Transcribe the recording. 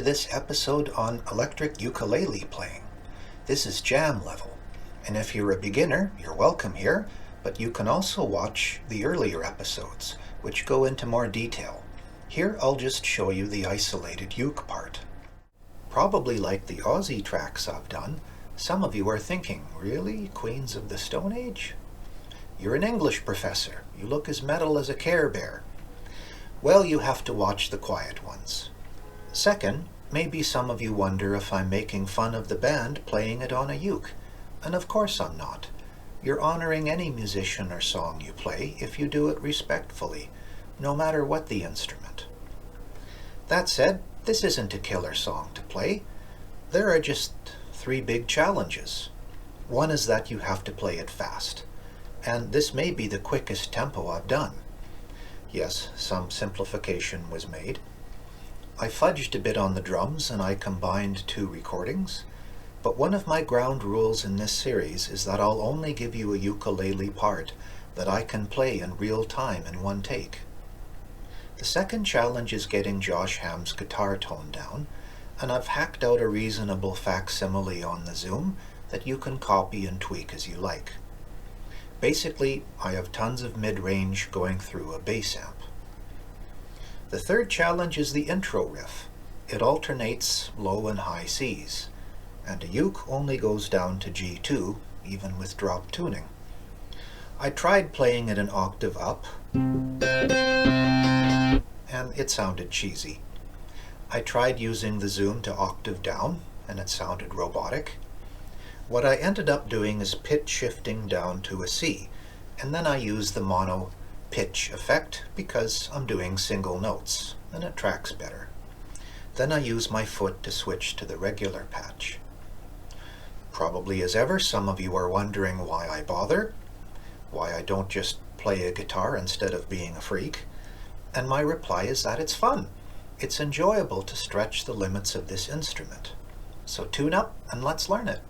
this episode on electric ukulele playing. This is jam level, and if you're a beginner, you're welcome here, but you can also watch the earlier episodes, which go into more detail. Here I'll just show you the isolated uke part. Probably like the Aussie tracks I've done, some of you are thinking, really, Queens of the Stone Age? You're an English professor, you look as metal as a Care Bear. Well, you have to watch the quiet ones. Second, maybe some of you wonder if I'm making fun of the band playing it on a uke, and of course I'm not. You're honoring any musician or song you play if you do it respectfully, no matter what the instrument. That said, this isn't a killer song to play. There are just 3 big challenges. One is that you have to play it fast, and this may be the quickest tempo I've done. Yes, some simplification was made. I fudged a bit on the drums and I combined 2 recordings, but one of my ground rules in this series is that I'll only give you a ukulele part that I can play in real time in one take. The second challenge is getting Josh Ham's guitar tone down, and I've hacked out a reasonable facsimile on the Zoom that you can copy and tweak as you like. Basically, I have tons of mid-range going through a bass amp. The third challenge is the intro riff. It alternates low and high Cs, and a uke only goes down to G2, even with drop tuning. I tried playing it an octave up, and it sounded cheesy. I tried using the Zoom to octave down, and it sounded robotic. What I ended up doing is pitch shifting down to a C, and then I use the mono pitch effect because I'm doing single notes, and it tracks better. Then I use my foot to switch to the regular patch. Probably as ever, some of you are wondering why I bother, why I don't just play a guitar instead of being a freak, and my reply is that it's fun. It's enjoyable to stretch the limits of this instrument. So tune up and let's learn it.